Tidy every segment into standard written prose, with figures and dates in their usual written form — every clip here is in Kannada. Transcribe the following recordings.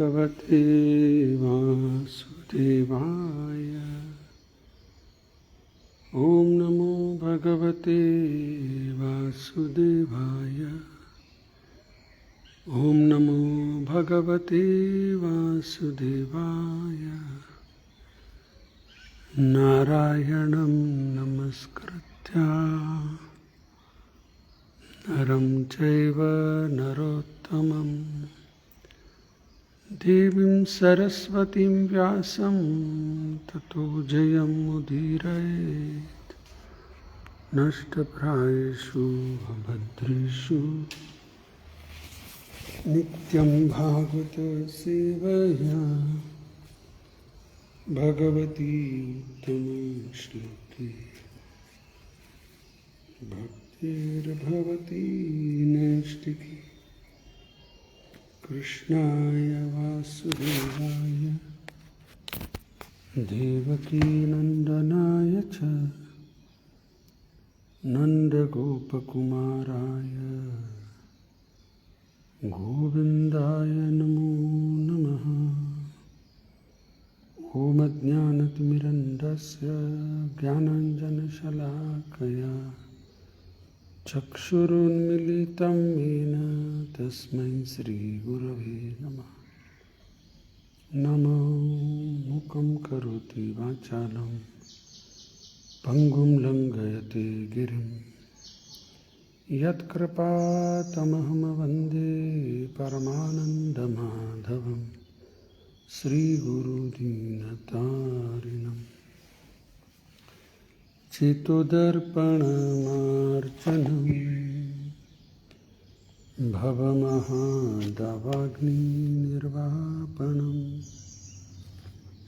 भगवते वासुदेवाय। ओम नमो भगवते वासुदेवाय। ओम नमो भगवते वासुदेवाय। नारायणं नमस्कृत्य नरं चैव नरोत्तमं देवीं सरस्वतीं व्यासं ततो जयमुदीरयेत्। नष्टप्रायेषु अभद्रेषु नित्यं भागवत सेवया भगवती तनुश्लोके भक्तिर्भवती नैष्टिकी। कृष्णाय वासुदेवाय देवकीनन्दनाय च नन्दगोपकुमाराय गोविन्दाय नमो नमः। ॐ अज्ञानतिमिरन्धस्य ज्ञानाञ्जनशलाकया चक्षुरुन्मीलितं येन तस्मै श्रीगुरवे नमः। नमो मुखं करोति वाचालं पङ्गुं लङ्घयते गिरिं यत्कृपातमहं वन्दे परमानन्दमाधवं श्रीगुरुदीनतारिणम्। चित्तदर्पणमार्चनं भवमहादावाग्निर्वापणं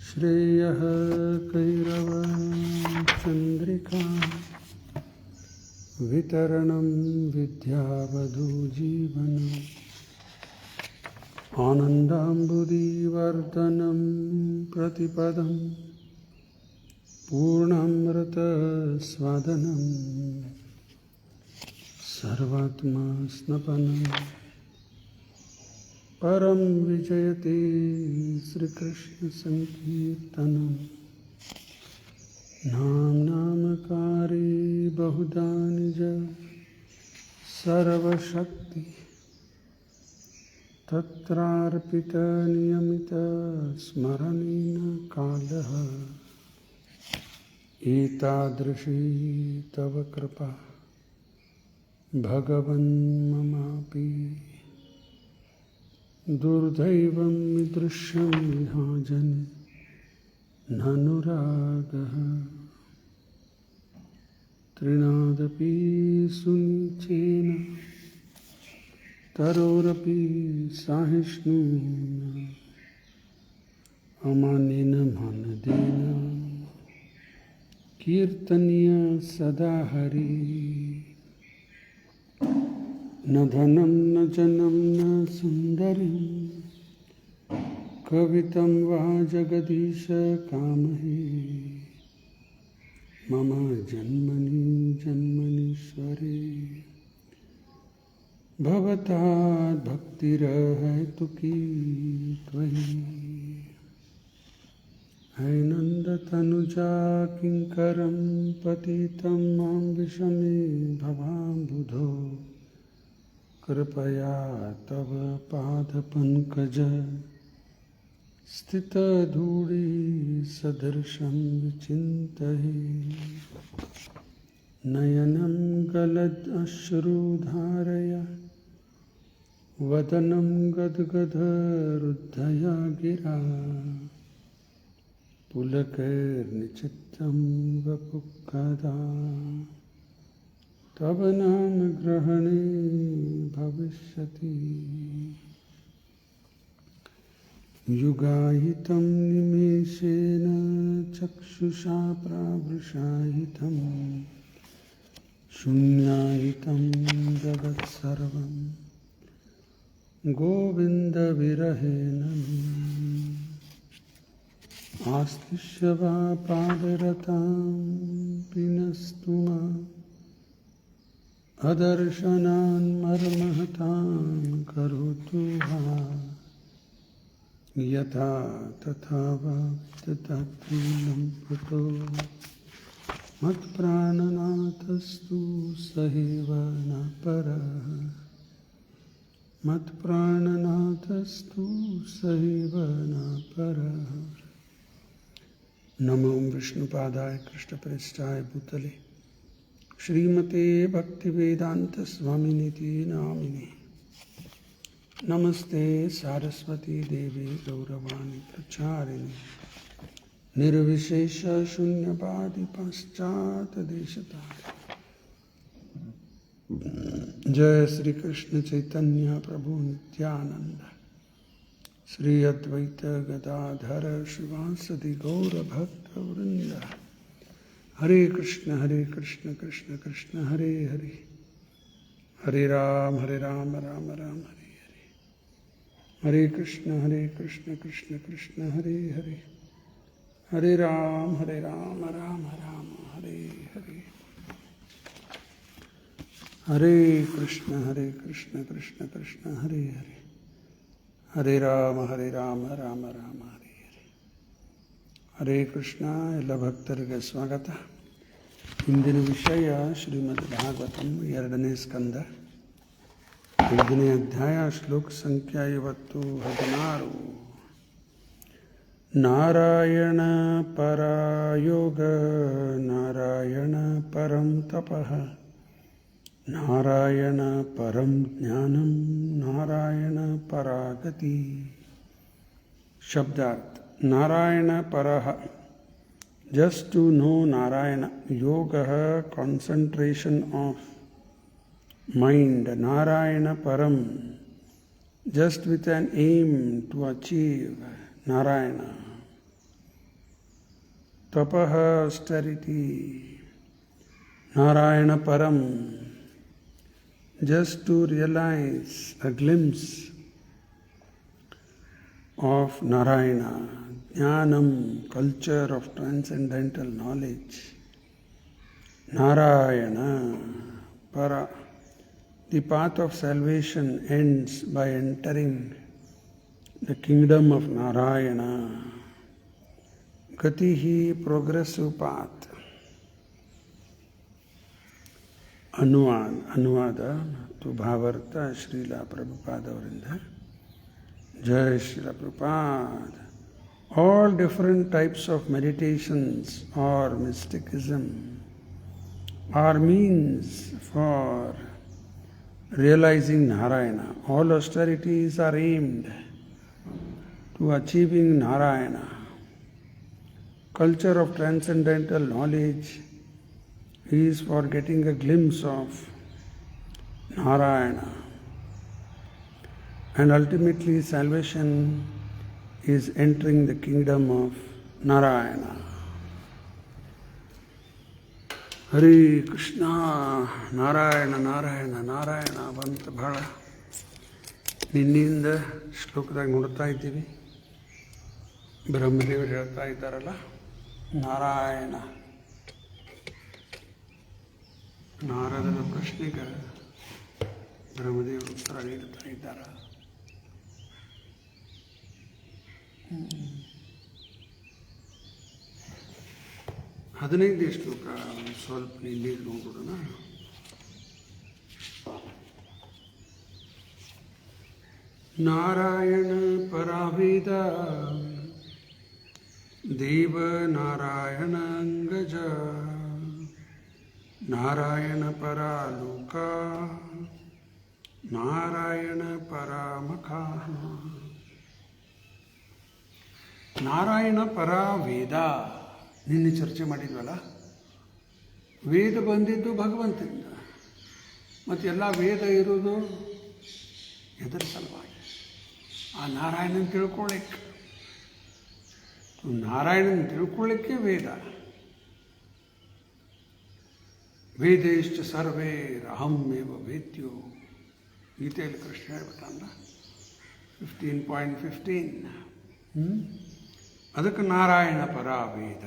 श्रेयः कैरवचन्द्रिका वितरणं विद्यावधूजीवनम् आनन्दाम्बुदिवर्धनं प्रतिपदं पूर्णामृतस्वादनं सर्वात्मस्नपनं परं विजयते श्रीकृष्णसङ्कीर्तनं। नामकारे बहुधा निज सर्वशक्ति तत्रार्पितनियमितस्मरणेन कालः एतादृशी तव कृपा भगवन् ममापि दुर्दैवं विदृश्यं विहाजन् ननुरागः। तृणादपि सुनिचेन तरोरपि सहिष्णुना अमानेन मानदेन कीर्तनीय सदा हरि। न धनं न जनं न सुन्दरीं कवितं वा जगदीश कामहे। मम जन्मनि जन्मनीश्वरे भवताद्भक्तिरहेतुकी त्वयि। हे नन्दतनुजा किङ्करं पतितं मां विषमे भवाम्बुधो। कृपया तव पादपङ्कज स्थितधूळि सदृशं विचिन्तये। नयनं गलदश्रुधारया वदनं गद्गदरुद्धया गिरा। पुलकैर्निचित्तं वपुः तव नाम ग्रहणे भविष्यति। युगाहितं निमेषेन चक्षुषा प्रावृषाहितं शून्याहितं जगत्सर्वं गोविन्दविरहेण मे। आस्तिष्य वा पादरतां पिनस्तु माम् अदर्शनान् मर्महतां करोतु वा। ಯಥಾ ತಥಾ ವಾಕ್ತತೂಲಂ ಪುಟೋ ಮತ್ಪ್ರಾಣನಾಥಸ್ತು ಸಹೇವ ನ ಪರಃ ಮತ್ಪ್ರಾಣನಾಥಸ್ತು ಸಹೇವ ನ ಪರಃ. ನಮೋ ವಿಷ್ಣುಪಾದಾಯ ಕೃಷ್ಣಪ್ರೇಷ್ಠಾಯ ಭೂತಲೆ ಶ್ರೀಮತೆ ಭಕ್ತಿವೇದಾಂತ ಸ್ವಾಮಿನಿತಿ ನಾಮಿನೆ. ನಮಸ್ತೆ ಸಾರಸ್ವತಿ ದೇವಿ ಗೌರವಾಣಿ ಪ್ರಚಾರಿಣಿ ನಿರ್ವಿಶೇಷ ಶೂನ್ಯವಾದಿ ಪಾಶ್ಚಾತ್ಯ ದೇಶತಾರಿ. जय श्री कृष्ण चैतन्य प्रभु नित्यानंद श्री अद्वैत गदाधर शिवासदि गौर भक्त वृंद. हरे कृष्ण कृष्ण कृष्ण हरे हरे, हरे राम राम राम हरे हरे. हरे कृष्ण कृष्ण कृष्ण हरे हरे, हरे राम राम राम हरे हरे. हरे कृष्ण कृष्ण कृष्ण हरे हरे, हरे राम राम राम हरे हरे. हरे कृष्ण. ಎಲ್ಲ ಭಕ್ತರಿಗೆ ಸ್ವಾಗತ. ಇಂದಿನ ವಿಷಯ ಶ್ರೀಮದ್ ಭಾಗವತಂ 2ನೇ ಸ್ಕಂದ 5ನೇ ಅಧ್ಯಾಯ ಶ್ಲೋಕ ಸಂಖ್ಯಾ 16. ನಾರಾಯಣ ಪರಯೋಗ ನಾರಾಯಣ ಪರಂ ತಪಃ ನಾರಾಯಣ ಪರಂ ಜ್ಞಾನಂ ನಾರಾಯಣ ಪರಾಗತಿ. ಶಬ್ದಾರ್ಥ. ನಾರಾಯಣ ಪರಃ, just to know Narayana. Yoga, concentration of mind. Narayana ಪರಂ, just with an aim to achieve Narayana. ತಪಃ, ಆಸ್ಟೆರಿಟಿ. ನಾರಾಯಣ ಪರಂ, just to realize a glimpse of Narayana. Jnanam, culture of transcendental knowledge. Narayana para. The path of salvation ends by entering the kingdom of Narayana. Gatihi, progressive path. ಅನುವಾದ ಮತ್ತು ಭಾವಾರ್ಥ ಶ್ರೀಲ ಪ್ರಭುಪಾದ ಅವರಿಂದ. ಜಯ Srila Prabhupada. All different types of meditations are mysticism are means for realizing Narayana. All austerities are aimed to achieving Narayana. Culture of transcendental knowledge is for getting a glimpse of Narayana, and ultimately salvation is entering the kingdom of Narayana. Hare Krishna. Narayana Narayana Narayana ಬಂತ ಬಹಳ ನಿನ್ನಿಂದ ಶ್ಲೋಕದಾಗ ನೋಡ್ತಾ ಇದ್ದೀವಿ. ಬ್ರಹ್ಮದೇವರು ಹೇಳ್ತಾ ಇದ್ದಾರಲ್ಲ, ನಾರಾಯಣ. ನಾರದನ ಪ್ರಶ್ನೆಗೆ ಬ್ರಹ್ಮದೇವರು ಉತ್ತರ ನೀಡುತ್ತಾ ಇದ್ದಾರೆ. ಹದಿನೈದನೇ ಶ್ಲೋಕ ಸ್ವಲ್ಪ ಇಲ್ಲಿ ನೋಡ್ಬಿಡೋಣ. ನಾರಾಯಣ ಪರಾವೇದ ದೇವ ನಾರಾಯಣ ಅಂಗಜ ನಾರಾಯಣ ಪರಾಲೋಕ ನಾರಾಯಣ ಪರಾಮಖ. ನಾರಾಯಣ ಪರ ವೇದ. ನಿನ್ನೆ ಚರ್ಚೆ ಮಾಡಿದ್ವಲ್ಲ, ವೇದ ಬಂದಿದ್ದು ಭಗವಂತನಿಂದ. ಮತ್ತು ಎಲ್ಲ ವೇದ ಇರೋದು ಎದರ ಸಲುವಾಗಿ? ಆ ನಾರಾಯಣನ ತಿಳ್ಕೊಳ್ಳಿಕ್ಕೆ. ನಾರಾಯಣನ ತಿಳ್ಕೊಳ್ಳಿಕ್ಕೆ ವೇದ. ವೇದೇಶ್ಚ ಸರ್ವೇರಹಮೇವ ವೇದ್ಯೋ. ಗೀತೆಯಲ್ಲಿ ಕೃಷ್ಣ ಹೇಳ್ಬಿಟ್ಟಲ್ಲ 15.15. ಅದಕ್ಕೆ ನಾರಾಯಣ ಪರ ವೇದ.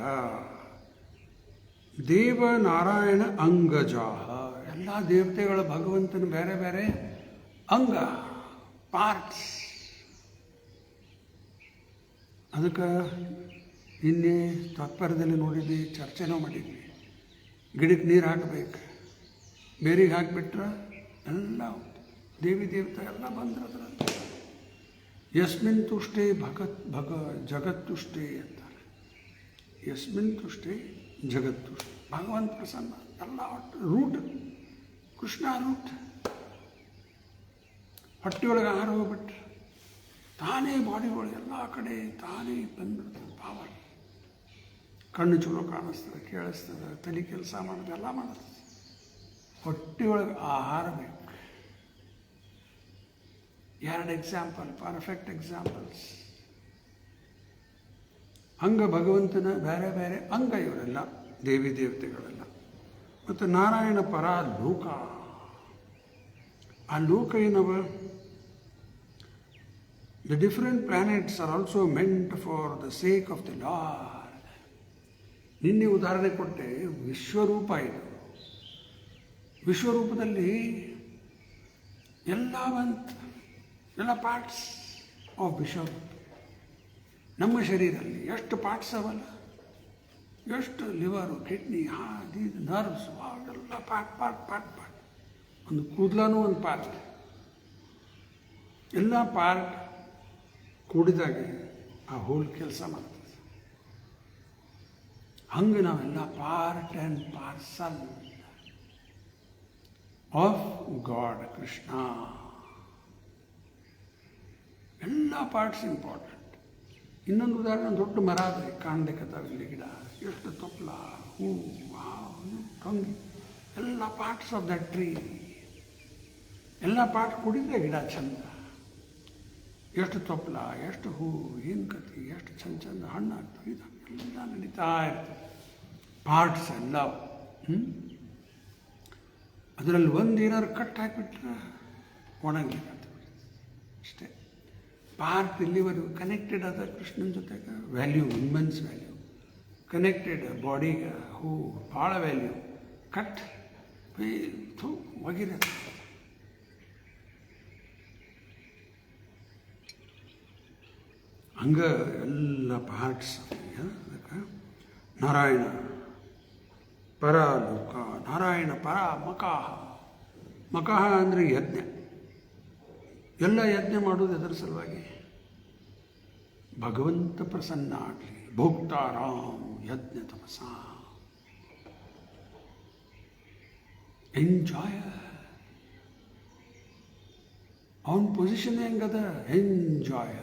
ದೇವ ನಾರಾಯಣ ಅಂಗಜಾಹ. ಎಲ್ಲ ದೇವತೆಗಳ ಭಗವಂತನ ಬೇರೆ ಬೇರೆ ಅಂಗ, ಪಾರ್ಟ್ಸ್. ಅದಕ್ಕೆ ನಿನ್ನೆ ತಾತ್ಪರ್ಯದಲ್ಲಿ ನೋಡಿದ್ವಿ, ಚರ್ಚೆನೂ ಮಾಡಿದ್ವಿ. ಗಿಡಕ್ಕೆ ನೀರು ಹಾಕಬೇಕು, ಬೇರಿಗೆ ಹಾಕಿಬಿಟ್ರೆ ಎಲ್ಲ ದೇವಿ ದೇವತೆ ಎಲ್ಲ ಬಂದ್ರೆ ಅದರಲ್ಲಿ ಯಸ್ಮಿನ್ ತುಷ್ಟೇ ಜಗತ್ತುಷ್ಟೇ ಅಂತಾರೆ. ಯಸ್ಮಿನ್ ತುಷ್ಟೇ ಜಗತ್ತುಷ್ಟೇ, ಭಗವಂತ ಪ್ರಸನ್ನ. ಎಲ್ಲ ರೂಟ್ ಕೃಷ್ಣ ರೂಟ್. ಹೊಟ್ಟೆಯೊಳಗೆ ಆಹಾರ ಹೋಗ್ಬಿಟ್ರೆ ತಾನೇ ಬಾಡಿ ಒಳಗೆ ಎಲ್ಲ ಕಡೆ ತಾನೇ ಬಂದ್ಬಿಡ್ತದೆ ಪವರ್. ಕಣ್ಣು ಚಲೋ ಕಾಣಿಸ್ತದೆ, ಕೇಳಿಸ್ತದೆ, ತಲೆ ಕೆಲಸ ಮಾಡೋದು ಎಲ್ಲ ಮಾಡುತ್ತದೆ. ಹೊಟ್ಟೆಯೊಳಗೆ ಆಹಾರ ಬೇಕು. 2 ಎಕ್ಸಾಂಪಲ್, ಪರ್ಫೆಕ್ಟ್ ಎಕ್ಸಾಂಪಲ್ಸ್. ಅಂಗ ಭಗವಂತನ ಬೇರೆ ಬೇರೆ ಅಂಗ ಇವರೆಲ್ಲ ದೇವಿ ದೇವತೆಗಳೆಲ್ಲ. ಮತ್ತು ನಾರಾಯಣ ಪರ ಲೋಕ. ಆ ಲೋಕ ಏನವ, the different planets are also meant for the sake of the lord. ನಿನ್ನೆ ಉದಾಹರಣೆ ಕೊಟ್ಟೆ, ವಿಶ್ವರೂಪ ಇದು. ವಿಶ್ವರೂಪದಲ್ಲಿ ಎಲ್ಲ ಬಂತು, ಎಲ್ಲ ಪಾರ್ಟ್ಸ್ ಆಫ್ ವಿಶ್ವರೂಪ. ನಮ್ಮ ಶರೀರದಲ್ಲಿ ಎಷ್ಟು ಪಾರ್ಟ್ಸ್ ಅವಲ್ಲ, ಎಷ್ಟು ಲಿವರು, ಕಿಡ್ನಿ, ಹಾರ್ಟ್, ಇದು ನರ್ವ್ಸ್, ಎಲ್ಲ ಪಾರ್ಟ್ ಪಾರ್ಟ್ ಪಾರ್ಟ್ ಪಾರ್ಟ್. ಒಂದು ಕೂದಲೂ ಒಂದು ಪಾರ್ಟ್. ಎಲ್ಲ ಪಾರ್ಟ್ ಕೂಡಿದಾಗೆ ಆ ಹೋಲ್ ಕೆಲಸ ಮಾಡ್ತದೆ. ಹಂಗೆ ನಾವೆಲ್ಲ part and parcel of god Krishna. ಎಲ್ಲ ಪಾರ್ಟ್ಸ್ ಇಂಪಾರ್ಟೆಂಟ್. ಇನ್ನೊಂದು ಉದಾಹರಣೆ, ದೊಡ್ಡ ಮರ ಅದೇ ಕಾಣ್ಲಿಕ್ಕತ್ತಾವ ಇಲ್ಲಿ ಗಿಡ, ಎಷ್ಟು ತೊಪ್ಲ, ಹೂ, ಟೊಂಗಿ, ಎಲ್ಲ ಪಾರ್ಟ್ಸ್ ಆಫ್ ದಟ್ ಟ್ರೀ. ಎಲ್ಲ ಪಾರ್ಟ್ ಕೂಡಿದ್ರೆ ಗಿಡ ಚಂದ. ಎಷ್ಟು ತೊಪ್ಲ, ಎಷ್ಟು ಹೂ, ಏನು ಕತ್ತಿ, ಎಷ್ಟು ಚಂದ ಚಂದ ಹಣ್ಣು ಆಗ್ತವೆ. ಇದು ಎಲ್ಲ ನಡೀತಾ ಇರ್ತದೆ. ಪಾರ್ಟ್ಸ್ ಎಲ್ಲ. ಅದರಲ್ಲಿ ಒಂದು ಏನಾದ್ರು ಕಟ್ ಹಾಕಿಬಿಟ್ರೆ ಒಣಗಿರುತ್ತೆ ಅಷ್ಟೇ. ಪಾರ್ಟ್ ಇಲ್ಲಿವರೆಗೂ ಕನೆಕ್ಟೆಡ್ ಅದ ಕೃಷ್ಣನ ಜೊತೆಗೆ. Value, ಇನ್ಮೆನ್ಸ್ value. ಕನೆಕ್ಟೆಡ್ ಬಾಡಿಗೆ, ಹೂ, ಭಾಳ ವ್ಯಾಲ್ಯೂ. ಕಟ್ ಒಗಿರತ್ತೆ. ಹಂಗೆ ಎಲ್ಲ ಪಾರ್ಟ್ಸ್. ಅದಕ್ಕೆ ನಾರಾಯಣ ಪರ ಲೋಕ, ನಾರಾಯಣ ಪರ ಮಕಾಹ. ಮಕಾಹ ಅಂದರೆ ಯಜ್ಞ. ಎಲ್ಲ ಯಜ್ಞ ಮಾಡೋದು ಎದರ ಸಲುವಾಗಿ? ಭಗವಂತ ಪ್ರಸನ್ನ ಆಗಲಿ. ಭೋಕ್ತಾರಾಮ್ ಯಜ್ಞ ತಪಸ. ಎಂಜಾಯ್. ಅವನ ಪೊಸಿಷನ್ ಹೆಂಗದ? ಎಂಜಾಯ್.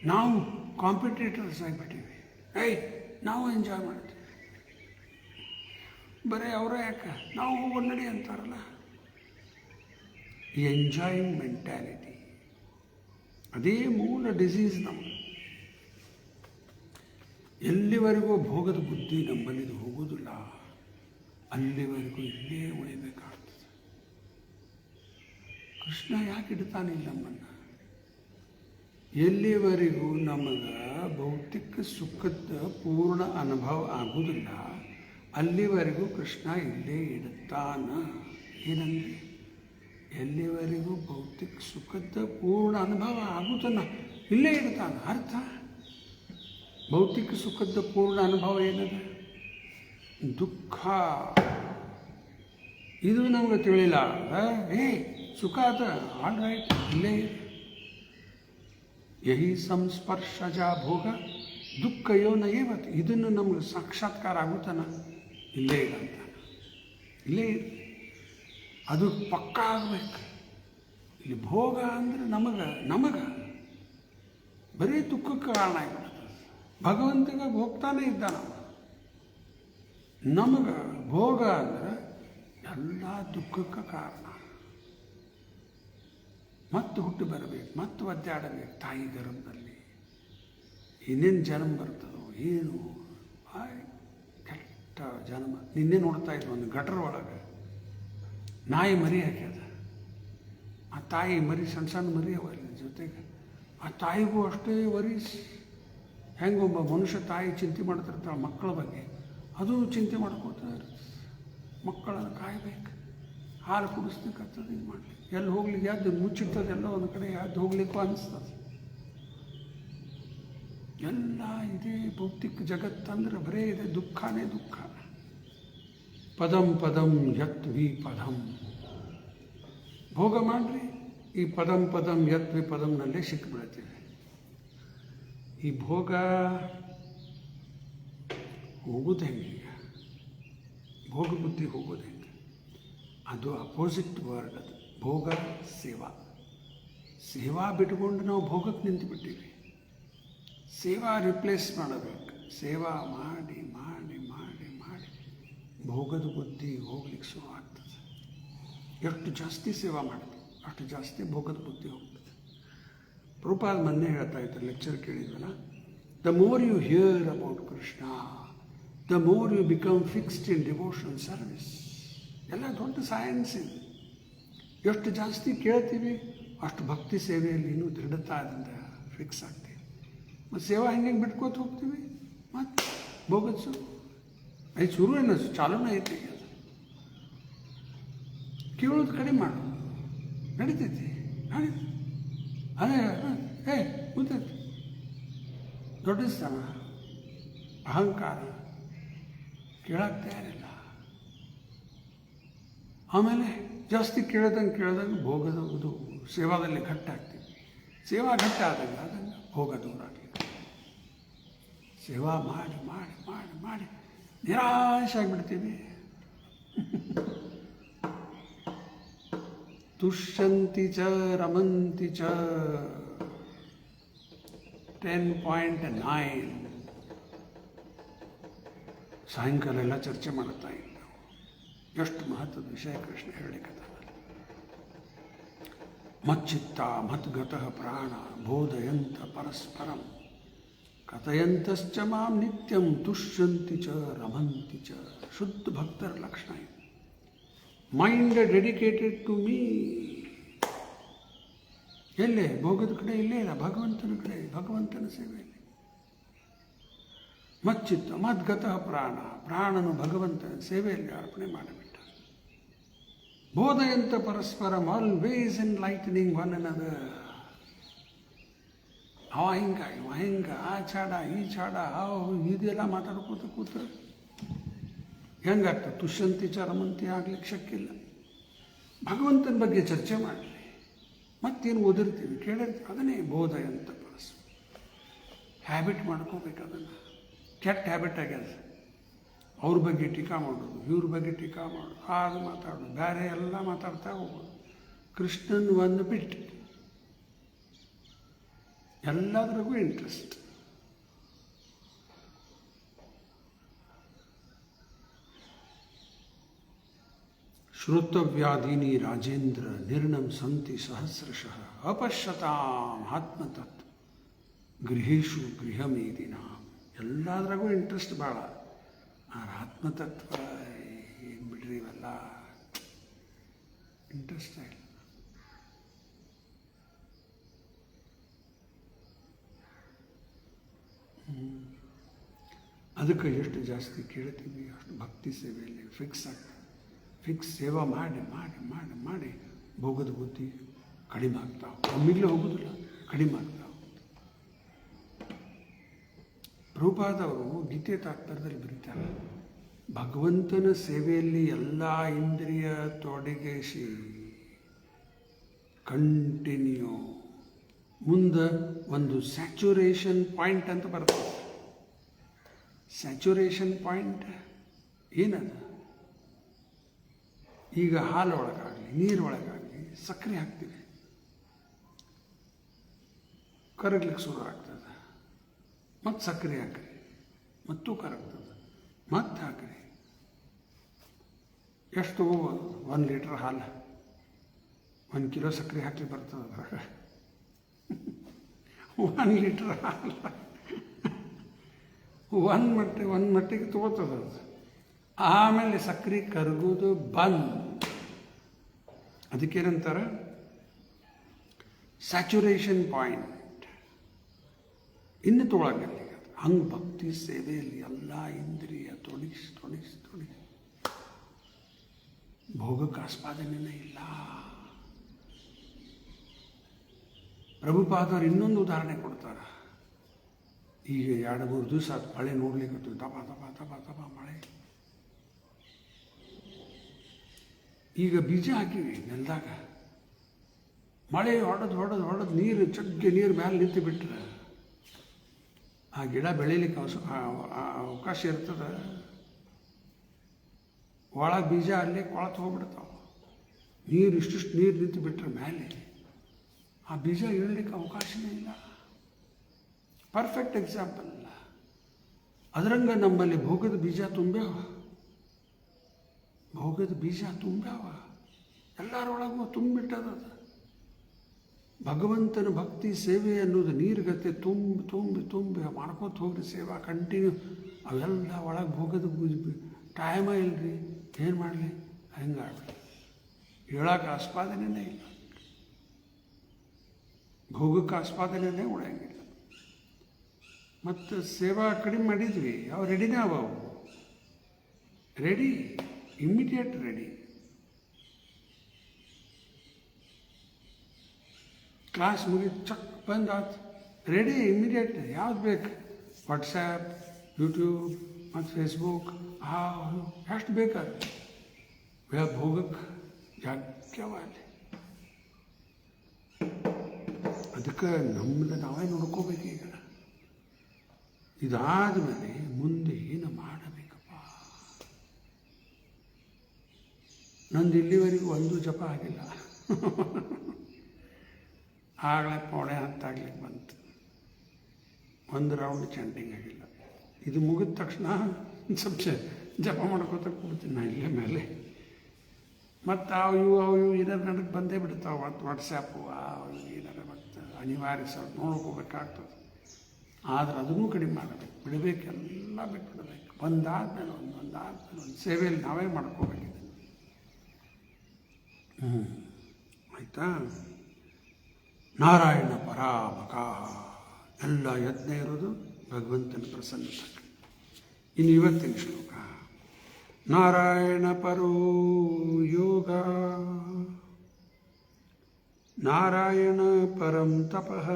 ನಾವು ಕಾಂಪಿಟೇಟರ್ಸ್ ಆಗಿಬಿಟ್ಟಿವಿ. ನಾವು ಎಂಜಾಯ್ ಮಾಡ್ತೀವಿ. ಬರೀ ಅವರೇ ಯಾಕೆ, ನಾವು ಒನ್ನಡಿ ಅಂತಾರಲ್ಲ. ಎಂಜಾಯಿಂಗ್ ಮೆಂಟ್ಯಾಲಿಟಿ, ಅದೇ ಮೂಲ ಡಿಸೀಸ್ ನಮ್ಮದು. ಎಲ್ಲಿವರೆಗೂ ಭೋಗದ ಬುದ್ಧಿ ನಮ್ಮಲ್ಲಿದು ಹೋಗೋದಿಲ್ಲ, ಅಲ್ಲಿವರೆಗೂ ಇಲ್ಲೇ ಉಳಿಬೇಕಾಗ್ತದೆ. ಕೃಷ್ಣ ಯಾಕೆ ಇಡ್ತಾನಿಲ್ಲ ನಮ್ಮನ್ನು? ಎಲ್ಲಿವರೆಗೂ ನಮಗೆ ಭೌತಿಕ ಸುಖದ ಪೂರ್ಣ ಅನುಭವ ಆಗುವುದಿಲ್ಲ, ಅಲ್ಲಿವರೆಗೂ ಕೃಷ್ಣ ಇಲ್ಲೇ ಇಡುತ್ತಾನ. ಏನಂದ್ರೆ, ಎಲ್ಲಿವರೆಗೂ ಭೌತಿಕ ಸುಖದ ಪೂರ್ಣ ಅನುಭವ ಆಗುತ್ತಾನ ಇಲ್ಲೇ ಇಡ್ತಾನ. ಅರ್ಥ, ಭೌತಿಕ ಸುಖದ ಪೂರ್ಣ ಅನುಭವ ಏನದ? ದುಃಖ. ಇದು ನಮ್ಗೆ ತಿಳಿಲ್ಲ. ಸುಖ ಅದ, ಆಲ್ ರೈಟ್, ಇಲ್ಲೇ ಇದೆ. ಯಹಿ ಸಂಸ್ಪರ್ಶಜ ಭೋಗ ದುಃಖ ಯೋನ ಏವತ್. ಇದನ್ನು ನಮ್ಗೆ ಸಾಕ್ಷಾತ್ಕಾರ ಆಗುತ್ತಾನ? ಇಲ್ಲೇ ಇರಂತ. ಇಲ್ಲೇ ಅದು ಪಕ್ಕ ಆಗಬೇಕು. ಇಲ್ಲಿ ಭೋಗ ಅಂದರೆ ನಮಗೆ ಬರೀ ದುಃಖಕ್ಕೆ ಕಾರಣ ಆಗಿಬಿಡುತ್ತೆ. ಭಗವಂತಗೆ ಭೋಗ್ತಾನೇ ಇದ್ದಾನ. ನಮಗೆ ಭೋಗ ಅಂದರೆ ಎಲ್ಲ ದುಃಖಕ್ಕೆ ಕಾರಣ. ಮತ್ತೆ ಹುಟ್ಟು ಬರಬೇಕು, ಮತ್ತೆ ಒದ್ದಾಡಬೇಕು ತಾಯಿ ಗರ್ಭದಲ್ಲಿ. ಇನ್ನೇನು ಜನ್ಮ ಬರ್ತದೋ ಏನು, ಕೆಟ್ಟ ಜನ್ಮ. ನಿನ್ನೆ ನೋಡ್ತಾ ಇದ್ವು, ಒಂದು ಗಟರ್ ಒಳಗೆ ನಾಯಿ ಮರಿ ಹಾಕ್ಯದ. ಆ ತಾಯಿ ಮರಿ ಸಣ್ಣ ಸಣ್ಣ ಮರಿ ಅವ ಜೊತೆಗೆ. ಆ ತಾಯಿಗೂ ಅಷ್ಟೇ ವರೀಸ್. ಹೆಂಗೊಬ್ಬ ಮನುಷ್ಯ ತಾಯಿ ಚಿಂತೆ ಮಾಡ್ತಿರ್ತಾಳೆ ಮಕ್ಕಳ ಬಗ್ಗೆ, ಅದು ಚಿಂತೆ ಮಾಡ್ಕೋತಾ ಇರುತ್ತೆ. ಮಕ್ಕಳನ್ನು ಕಾಯ್ಬೇಕು, ಹಾಲು ಕುಡಿಸ್ಲಿಕ್ಕತ್ತದ, ಇದು ಮಾಡಲಿ. ಎಲ್ಲಿ ಹೋಗ್ಲಿಕ್ಕೆ ಯಾವ್ದು ಮುಚ್ಚಿರ್ತದೆ, ಎಲ್ಲ ಒಂದು ಕಡೆ ಯಾವ್ದು ಹೋಗ್ಲಿಕ್ಕೂ ಅನಿಸ್ತದೆ. ಎಲ್ಲ ಇದೇ ಭೌತಿಕ ಜಗತ್ತಂದ್ರೆ ಬರೇ ಇದೆ, ದುಃಖನೇ ದುಃಖ. ಪದಂ ಪದಂ ಯತ್ ವಿ ಪದಂ. ಭೋಗ ಮಾಡ್ರಿ, ಈ ಪದಂ ಪದಂ ಯತ್ ವಿ ಪದಂನಲ್ಲೇ ಸಿಕ್ಕಿಬಿಡ್ತೀವಿ. ಈ ಭೋಗ ಹೋಗೋದು ಹೆಂಗೆ? ಭೋಗ ಬುದ್ಧಿ ಹೋಗೋದು ಹೆಂಗೆ? ಅದು ಅಪೋಸಿಟ್ ವರ್ಡ್. ಅದು ಭೋಗ ಸೇವಾ. ಸೇವಾ ಬಿಟ್ಕೊಂಡು ನಾವು ಭೋಗಕ್ಕೆ ನಿಂತು ಬಿಟ್ಟಿವಿ. ಸೇವಾ ರಿಪ್ಲೇಸ್ ಮಾಡಬೇಕು. ಸೇವಾ ಮಾಡಿ ಮಾಡಿ ಮಾಡಿ ಮಾಡಿ ಭೋಗದ ಬುದ್ಧಿ ಹೋಗ್ಲಿಕ್ಕೆ ಶುರು ಆಗ್ತದೆ. ಎಷ್ಟು ಜಾಸ್ತಿ ಸೇವಾ ಮಾಡ್ತೀವಿ ಅಷ್ಟು ಜಾಸ್ತಿ ಭೋಗದ ಬುದ್ಧಿ ಹೋಗ್ತದೆ. ಪ್ರಭುಪಾದ ಮೊನ್ನೆ ಹೇಳ್ತಾ ಇದ್ದಾರೆ, ಲೆಕ್ಚರ್ ಕೇಳಿದ್ವಲ್ಲ, the more you hear about Krishna, the more you become fixed in devotional service. ಎಲ್ಲ ದೊಡ್ಡ ಸೈನ್ಸ್ ಇದೆ. ಎಷ್ಟು ಜಾಸ್ತಿ ಕೇಳ್ತೀವಿ ಅಷ್ಟು ಭಕ್ತಿ ಸೇವೆಯಲ್ಲಿ ಇನ್ನೂ ದೃಢತಾದಿಂದ ಫಿಕ್ಸ್ ಆಗ್ತೀವಿ. ಮತ್ತು ಸೇವಾ ಹೆಂಗೆ ಬಿಟ್ಕೋತ ಹೋಗ್ತೀವಿ. ಮತ್ತು ಭೋಗದ ಐದು ಶುರು ಏನು ಚಾಲೂನೇ ಐತಿ. ಅದು ಕೇಳೋದು ಕಡಿಮೆ ಮಾಡು, ನಡೀತೈತಿ ಅದೇ ಕೂತೈತಿ. ದೊಡ್ಡ ಸ್ಥಾನ, ಅಹಂಕಾರ, ಕೇಳಕ್ಕೆ ತಯಾರಿಲ್ಲ. ಆಮೇಲೆ ಜಾಸ್ತಿ ಕೇಳ್ದಂಗೆ ಭೋಗದ ಇದು ಸೇವಾದಲ್ಲಿ ಘಟ್ಟ ಆಗ್ತೀವಿ. ಸೇವಾ ಘಟ್ಟ ಆದಂಗೆ ಭೋಗ ದೂರ ಆಗಲಿ. ಸೇವಾ ಮಾಡಿ ಮಾಡಿ ಮಾಡಿ ಮಾಡಿ ನಿರಾಶೆ ಆಗಿಬಿಡ್ತೀವಿ. ತುಷ್ಯಂತಿ ಚ ರಮಂತಿ ಚ 10.9. ಸಾಯಂಕಾಲ ಎಲ್ಲ ಚರ್ಚೆ ಮಾಡುತ್ತಾ ಇದ್ದ. ಎಷ್ಟು ಮಹತ್ವದ ವಿಷಯ ಕೃಷ್ಣ ಹೇಳಿಕತ್ತಾನ. ಮಚ್ಚಿತ್ತ ಮದ್ಗತಃ ಪ್ರಾಣ ಬೋಧಯಂತ ಪರಸ್ಪರಂ ಕಥಯಂತಶ್ಚ ಮಾಂ ನಿತ್ಯಂ ತುಷ್ಯಂತಿ ಚ ರಮಂತಿ ಚ. ಶುದ್ಧ ಭಕ್ತರ ಲಕ್ಷಣ ಇದೆ. Mind dedicated to me. ಎಲ್ಲೇ ಭೋಗದ ಕಡೆ ಇಲ್ಲೇ ಇಲ್ಲ, ಭಗವಂತನ ಕಡೆ, ಭಗವಂತನ ಸೇವೆಯಲ್ಲಿ. ಮಚ್ಚಿತ್ತ ಮದ್ಗತಃ ಪ್ರಾಣ, ಪ್ರಾಣನು ಭಗವಂತನ ಸೇವೆಯಲ್ಲಿ ಅರ್ಪಣೆ ಮಾಡಿಬಿಟ್ಟ. ಬೋಧಯಂತ ಪರಸ್ಪರಂ, ಆಲ್ವೇಸ್ ಎನ್ಲೈಟನಿಂಗ್ ಒನ್ ಅನದರ್. ಅವ ಹಿಂಗ ಇವ ಹಿಂಗ, ಆ ಚಾಡ ಈ ಚಾಡ, ಇದೆಲ್ಲ ಮಾತಾಡ್ಕೋತ ಕೂತ್ರೆ ಹೆಂಗಾಗ್ತದೆ? ತುಷ್ಯಂತಿ ಚ ರಮಂತಿ ಆಗ್ಲಿಕ್ಕೆ ಶಕ್ಕಿಲ್ಲ. ಭಗವಂತನ ಬಗ್ಗೆ ಚರ್ಚೆ ಮಾಡಲಿ, ಮತ್ತೇನು ಓದಿರ್ತೀವಿ ಕೇಳಿರ್ತೀವಿ. ಅದನ್ನೇ ಬೋಧಯಂತ ಪರಸ್ಪರ. ಹ್ಯಾಬಿಟ್ ಮಾಡ್ಕೋಬೇಕು. ಅದನ್ನು ಕೆಟ್ಟ ಹ್ಯಾಬಿಟ್ ಆಗ್ಯದ. ಅವ್ರ ಬಗ್ಗೆ ಟೀಕಾ ಮಾಡೋದು, ಇವ್ರ ಬಗ್ಗೆ ಟೀಕಾ ಮಾಡೋದು, ಅದು ಮಾತಾಡೋದು, ಬೇರೆ ಎಲ್ಲ ಮಾತಾಡ್ತಾ ಹೋಗೋದು. ಕೃಷ್ಣನ್ ಒಂದು ಬಿಟ್ಟು ಎಲ್ಲದ್ರಿಗೂ ಇಂಟ್ರೆಸ್ಟ್. ಶ್ರೋತವ್ಯಾದೀನಿ ರಾಜೇಂದ್ರ ನಿರ್ಣಂ ಸಂತಿ ಸಹಸ್ರಶಃ ಅಪಶ್ಯತಾಂ ಆತ್ಮತತ್ವ ಗೃಹೇಶು ಗೃಹಮೇದಿನ. ಎಲ್ಲದ್ರಾಗೂ ಇಂಟ್ರೆಸ್ಟ್ ಭಾಳ. ಆ ಆತ್ಮತತ್ವ ಏನು ಬಿಡ್ರಿ, ಇವೆಲ್ಲ ಇಂಟ್ರೆಸ್ಟ್ ಇಲ್ಲ. ಅದಕ್ಕೆ ಎಷ್ಟು ಜಾಸ್ತಿ ಕೇಳ್ತೀವಿ ಅಷ್ಟು ಭಕ್ತಿ ಸೇವೆಯಲ್ಲಿ ಫಿಕ್ಸ್ ಆಗ್ತದೆ. ಫಿಕ್ಸ್ ಸೇವಾ ಮಾಡಿ ಮಾಡಿ ಮಾಡಿ ಮಾಡಿ ಭೋಗದ ಬುದ್ಧಿ ಕಡಿಮೆ ಆಗ್ತಾವೆ. ಒಮ್ಮಿಗ್ಲೇ ಹೋಗೋದಿಲ್ಲ, ಕಡಿಮೆ ಆಗ್ತಾವೆ. ಪ್ರಭುಪಾದವರು ಗೀತೆ ತಾತ್ಪರ್ಯದಲ್ಲಿ ಬರೀತಾರೆ, ಭಗವಂತನ ಸೇವೆಯಲ್ಲಿ ಎಲ್ಲ ಇಂದ್ರಿಯ ತೊಡಗಿಸಿ ಕಂಟಿನ್ಯೂ ಮುಂದೆ ಒಂದು ಸ್ಯಾಚುರೇಷನ್ ಪಾಯಿಂಟ್ ಅಂತ ಬರ್ತದೆ. ಸ್ಯಾಚುರೇಷನ್ ಪಾಯಿಂಟ್ ಏನದು? ಈಗ ಹಾಲೊಳಗಾಗಲಿ ನೀರೊಳಗಾಗಲಿ ಸಕ್ಕರೆ ಹಾಕ್ತೀವಿ, ಕರಗ್ಲಿಕ್ಕೆ ಶುರು ಆಗ್ತದೆ. ಮತ್ತು ಸಕ್ಕರೆ ಹಾಕ್ರಿ, ಮತ್ತು ಕರಗ್ತದೆ, ಮತ್ತೆ ಹಾಕ್ರಿ. ಎಷ್ಟು 1 ಲೀಟ್ರ್ ಹಾಲು 1 ಕಿಲೋ ಸಕ್ಕರೆ ಹಾಕಿ ಬರ್ತದೆ ಅದ್ರಾಗ. 1 ಲೀಟ್ರ್ ಹಾಲು ಒಂದು ಮಟ್ಟಿಗೆ ತಗೋತದ ಅದು. ಆಮೇಲೆ ಸಕ್ಕರೆ ಕರಗೋದು ಬಂದ್. ಅದಕ್ಕೇನಂತಾರೆ? Saturation point. ಇನ್ನು ತೊಗೊಳಂಗಿಲ್ಲ. ಹಂಗೆ ಭಕ್ತಿ ಸೇವೆಯಲ್ಲಿ ಎಲ್ಲ ಇಂದ್ರಿಯ ತೊಡಗಿಸಿ ತೊಡಗಿಸಿ ತೊಡಗಿಸಿ ಭೋಗಕ್ಕೆ ಆಸ್ಪಾದನೆಯೇ ಇಲ್ಲ. ಪ್ರಭುಪಾದವರು ಇನ್ನೊಂದು ಉದಾಹರಣೆ ಕೊಡ್ತಾರೆ. ಈಗ 2-3 ದಿವಸ ಆಯ್ತು ಮಳೆ ನೋಡ್ಲಿಕ್ಕೆ ದಪ ದಪ ದಪ ದಪ ಮಳೆ. ಈಗ ಬೀಜ ಹಾಕಿವಿ ನೆಲದಾಗ, ಮಳೆ ಹೊಡೆದು ನೀರು ಚಗ್ಗೆ ನೀರು ಮೇಲೆ ನಿಂತು ಬಿಟ್ರೆ ಆ ಗಿಡ ಬೆಳೀಲಿಕ್ಕೆ ಅವಕಾಶ ಇರ್ತದೆ. ಒಳಗೆ ಬೀಜ ಅಲ್ಲೇ ಕೊಳತು ಹೋಗ್ಬಿಡ್ತಾವೆ. ನೀರು ಇಷ್ಟಿಷ್ಟು ನೀರು ನಿಂತು ಬಿಟ್ಟರೆ ಮೇಲೆ ಆ ಬೀಜ ಇಳಲಿಕ್ಕೆ ಅವಕಾಶವೇ ಇಲ್ಲ. Perfect example. ಅದರಂಗೆ ನಮ್ಮಲ್ಲಿ ಭೋಗದ ಬೀಜ ತುಂಬ್ಯಾವ, ಭೋಗದ ಬೀಜ ತುಂಬ್ಯಾವ, ಎಲ್ಲರೊಳಗೂ ತುಂಬಿಟ್ಟದ. ಭಗವಂತನ ಭಕ್ತಿ ಸೇವೆ ಅನ್ನೋದು ನೀರುಗತ್ತೆ ತುಂಬಿ ತುಂಬಿ ತುಂಬಿ ಮಾಡ್ಕೋತ ಹೋಗ್ರಿ ಸೇವಾ ಕಂಟಿನ್ಯೂ. ಅವೆಲ್ಲ ಒಳಗೆ ಭೋಗದ ಟೈಮ ಇಲ್ಲರಿ, ಏನು ಮಾಡಲಿ, ಹೆಂಗಾಡ್ರಿ, ಹೇಳಕ್ಕೆ ಆಸ್ಪಾದನೆಯೇ ಇಲ್ಲ, ಭೋಗಕ್ಕೆ ಆಸ್ಪಾದನೆಯೇ ಉಳಿಯಂಗಿಲ್ಲ. ಮತ್ತು ಸೇವಾ ಕಡಿಮೆ ಮಾಡಿದ್ವಿ, ಅವು ರೆಡಿನೇ ಅವು, ರೆಡಿ, ಇಮ್ಮಿಡಿಯೇಟ್ ರೆಡಿ. ಕ್ಲಾಸ್ ಮುಗಿದು ಚಕ್ ಬಂದಾತು, ರೆಡಿ ಇಮ್ಮಿಡಿಯೇಟ್. ಯಾವ್ದು ಬೇಕು, ವಾಟ್ಸ್ಯಾಪ್, ಯೂಟ್ಯೂಬ್ ಮತ್ತು ಫೇಸ್ಬುಕ್, ಎಷ್ಟು ಬೇಕಾದ್ರೆ ಭೋಗಕ್ಕೆ ಜಾಗ್ಯವಾಗಿ. ಅದಕ್ಕೆ ನಮ್ಮದು ನಾವೇ ನೋಡ್ಕೋಬೇಕು. ಈಗ ಇದಾದ ಮೇಲೆ ಮುಂದೆ ಏನು ಮಾಡಬೇಕಪ್ಪ? ನಂದು ಇಲ್ಲಿವರೆಗೂ ಒಂದು ಜಪ ಆಗಿಲ್ಲ. ಆಗಲೇ ಪೌಣೆ ಹತ್ತಾಗ್ಲಿಕ್ಕೆ ಬಂತು, ಒಂದು ರೌಂಡ್ ಚಾಂಟಿಂಗ್ ಆಗಿಲ್ಲ. ಇದು ಮುಗಿದ ತಕ್ಷಣ ಸ್ವಲ್ಪ ಜಪ ಮಾಡ್ಕೋತ ಕೂಡ್ತೀನಿ ನಾನು ಇಲ್ಲೇ ಮೇಲೆ. ಮತ್ತು ಅವು ಇವು ಏನಾರು ನನಗೆ ಬಂದೇ ಬಿಡ್ತಾವೆ. ಮತ್ತು ವಾಟ್ಸ್ಯಾಪು ಏನಾರು ಮತ್ತು ಅನಿವಾರ್ಯ ಸ್ವಲ್ಪ ನೋಡ್ಕೋಬೇಕಾಗ್ತದೆ. ಆದರೆ ಅದನ್ನೂ ಕಡಿಮೆ ಮಾಡಬೇಕು, ಬಿಡಬೇಕೆಲ್ಲ ಬಿಟ್ಬಿಡಬೇಕು. ಒಂದಾದ್ಮೇಲೆ ಒಂದು ಸೇವೆಯಲ್ಲಿ ನಾವೇ ಮಾಡ್ಕೋಬೇಕಿದೆ. ಆಯಿತಾ? ನಾರಾಯಣ ಪರಾಮಕ, ಎಲ್ಲ ಯತ್ನ ಇರೋದು ಭಗವಂತನ ಪ್ರಸನ್ನತೆ. ಇನ್ನು ಇವತ್ತಿನ ಶ್ಲೋಕ, ನಾರಾಯಣ ಪರೋ ಯೋಗ, ನಾರಾಯಣ ಪರಂ ತಪಃ,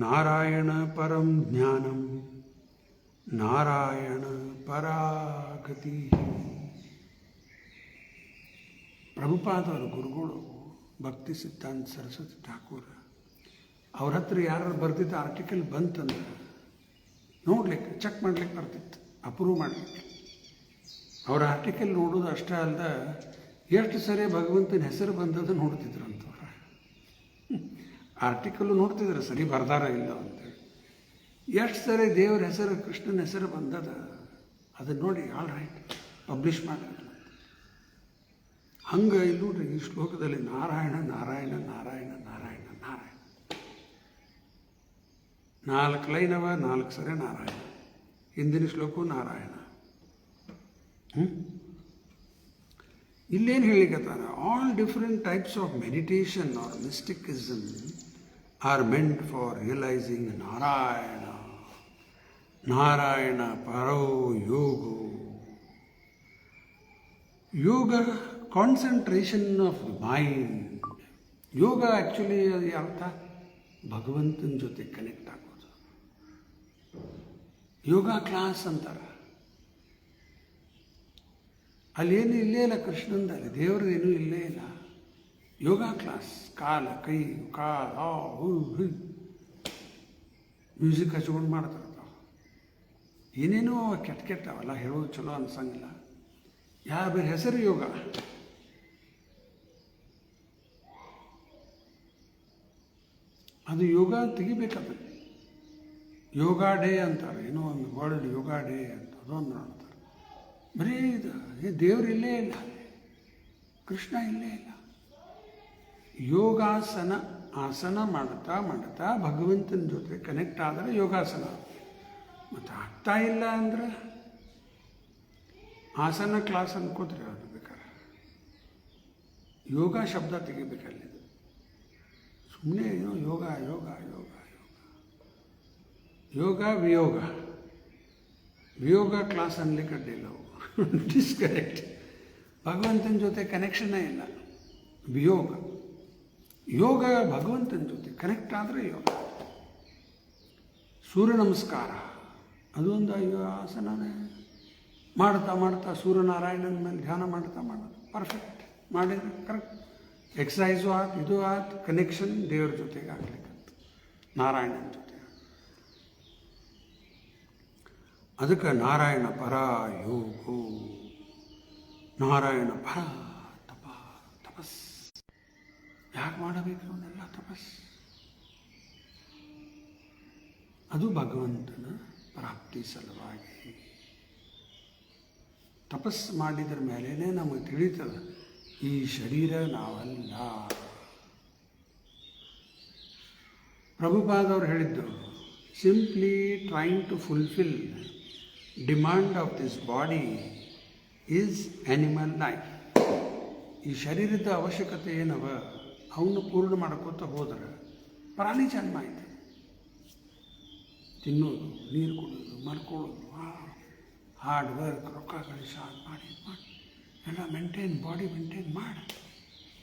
ನಾರಾಯಣ ಪರಂ ಜ್ಞಾನಂ, ನಾರಾಯಣ ಪರಾಗತಿ. ಪ್ರಭುಪಾದರ ಗುರುಗಳು ಭಕ್ತಿ ಸಿದ್ಧಾಂತ ಸರಸ್ವತಿ ಠಾಕೂರ್ ಅವ್ರ ಹತ್ರ ಯಾರು ಬರ್ತಿದ್ದ ಆರ್ಟಿಕಲ್ ಬಂತಂದ್ರೆ ನೋಡ್ಲಿಕ್ಕೆ, ಚೆಕ್ ಮಾಡ್ಲಿಕ್ಕೆ ಬರ್ತಿತ್ತು, ಅಪ್ರೂವ್ ಮಾಡಲಿಕ್ಕೆ. ಅವ್ರ ಆರ್ಟಿಕಲ್ ನೋಡೋದು ಅಷ್ಟೇ ಅಲ್ಲದ ಎಷ್ಟು ಸರಿ ಭಗವಂತನ ಹೆಸರು ಬಂದದ್ದು ನೋಡ್ತಿದ್ರು ಅಂತವ್ರು. ಆರ್ಟಿಕಲ್ಲು ನೋಡ್ತಿದ್ರು ಸರಿ ಬರ್ದಾರ ಇಲ್ಲ ಅಂತೇಳಿ. ಎಷ್ಟು ಸರಿ ದೇವ್ರ ಹೆಸರು, ಕೃಷ್ಣನ ಹೆಸರು ಬಂದದ ಅದನ್ನು ನೋಡಿ ಆಲ್ ರೈಟ್ ಪಬ್ಲಿಷ್ ಮಾಡಿದ್ರು. ಹಂಗೆ ಇಲ್ಲಿ ನೋಡ್ರಿ, ಈ ಶ್ಲೋಕದಲ್ಲಿ ನಾರಾಯಣ ನಾರಾಯಣ ನಾರಾಯಣ ನಾರಾಯಣ ನಾರಾಯಣ 4 ಲೈನವ, 4 ಸರಿ ನಾರಾಯಣ. ಹಿಂದಿನ ಶ್ಲೋಕವು ನಾರಾಯಣ. ಇಲ್ಲೇನು ಹೇಳಿಕತ್ತಾರ? All different types of meditation are mysticism are meant for realizing Narayana. Narayana ಪರೋ ಯೋಗೋ. Yoga concentration of mind. Yoga actually ಅದು ಅರ್ಥ ಭಗವಂತನ ಜೊತೆ ಕನೆಕ್ಟ್ ಆಗೋದು. ಯೋಗ ಕ್ಲಾಸ್ ಅಂತಾರೆ. ಅಲ್ಲೇನು ಇಲ್ಲೇ ಇಲ್ಲ, ಕೃಷ್ಣಂದಲ್ಲಿ ದೇವ್ರದ್ದೇನೂ ಇಲ್ಲೇ ಇಲ್ಲ. ಯೋಗ ಕ್ಲಾಸ್, ಕಾಲ ಕೈ ಕಾಲ ಮ್ಯೂಸಿಕ್ ಹಚ್ಕೊಂಡು ಮಾಡ್ತಿರ್ತಾವೆ. ಏನೇನೋ ಕೆಟ್ಟ ಅವೆಲ್ಲ ಹೇಳೋದು ಚಲೋ ಅನ್ಸಂಗಿಲ್ಲ. ಯಾವ ಬೇರೆ ಹೆಸರು ಯೋಗ. ಅದು ಯೋಗ ತೆಗಿಬೇಕದು. ಯೋಗ ಡೇ ಅಂತಾರೆ, ಏನೋ ಒಂದು ವರ್ಲ್ಡ್ ಯೋಗ ಡೇ ಅಂತ ಅದೊಂದು ಮಾಡ್ತಾರೆ. ಬರೀ ಇದು ದೇವ್ರು ಇಲ್ಲೇ ಇಲ್ಲ, ಕೃಷ್ಣ ಇಲ್ಲೇ ಇಲ್ಲ. ಯೋಗಾಸನ, ಆಸನ ಮಾಡ್ತಾ ಮಾಡ್ತಾ ಭಗವಂತನ ಜೊತೆ ಕನೆಕ್ಟ್ ಆದರೆ ಯೋಗಾಸನ. ಮತ್ತು ಆಗ್ತಾ ಇಲ್ಲ ಅಂದ್ರೆ ಆಸನ ಕ್ಲಾಸ್ ಅನ್ಕೋತ್ರಿ. ಅದು ಬೇಕಾದ್ರೆ ಯೋಗ ಶಬ್ದ ತೆಗಿಬೇಕಲ್ಲಿ. ಸುಮ್ಮನೆ ಏನೋ ಯೋಗ ಯೋಗ ಯೋಗ ಯೋಗ ಯೋಗ ವಿಯೋಗ ವಿಯೋಗ ಕ್ಲಾಸ್ ಅನ್ಲಿಕ್ಕೆ ಅಡ್ಡಿಲ್ಲ. ಡಿಸ್ಕನೆಕ್ಟ್, ಭಗವಂತನ ಜೊತೆ ಕನೆಕ್ಷನ್ನೇ ಇಲ್ಲ. ವಿಯೋಗ, ಯೋಗ ಭಗವಂತನ ಜೊತೆ ಕನೆಕ್ಟ್ ಆದರೆ ಯೋಗ. ಸೂರ್ಯ ನಮಸ್ಕಾರ ಅದು ಒಂದು ಆಸನನೇ. ಮಾಡ್ತಾ ಮಾಡ್ತಾ ಸೂರ್ಯನಾರಾಯಣನ ಮೇಲೆ ಧ್ಯಾನ ಮಾಡ್ತಾ ಮಾಡೋದು ಪರ್ಫೆಕ್ಟ್ ಮಾಡಿದರೆ ಕರೆಕ್ಟ್. ಎಕ್ಸಸೈಸು ಆಯ್ತು, ಇದು ಆಯ್ತು, ಕನೆಕ್ಷನ್ ದೇವ್ರ ಜೊತೆಗೆ ಆಗ್ಲಿಕ್ಕಂತ, ನಾರಾಯಣನ ಜೊತೆ. ಅದಕ್ಕೆ ನಾರಾಯಣ ಪರ ಯೋಗೋ, ನಾರಾಯಣ ಪರ ತಪಸ್. ಯಾಕೆ ಮಾಡಬೇಕು ಅವನ್ನೆಲ್ಲ ತಪಸ್? ಅದು ಭಗವಂತನ ಪ್ರಾಪ್ತಿ ಸಲುವಾಗಿ. ತಪಸ್ಸು ಮಾಡಿದ್ರ ಮೇಲೇ ನಮಗೆ ತಿಳಿತದೆ ಈ ಶರೀರ ನಾವಲ್ಲ. ಪ್ರಭುಪಾದವ್ರು ಹೇಳಿದ್ದು, simply trying to fulfil demand of this body is animal life. ಈ ಶರೀರದ ಅವಶ್ಯಕತೆ ಏನವ ಅವನ್ನ ಪೂರ್ಣ ಮಾಡ್ಕೋತ ಹೋದ್ರೆ ಪ್ರಾಣಿ ಜನ್ಮ ಆಯ್ತು. ತಿನ್ನೋದು, ನೀರು ಕುಡಿಯೋದು, ಮಲ್ಕೊಳ್ಳೋದು, ಹಾರ್ಡ್ ವರ್ಕ್, ರೊಕ್ಕ ಗಳಿಸ ಮಾಡಿ ಎಲ್ಲ ಬಾಡಿ ಮೇಂಟೈನ್ ಮಾಡಿ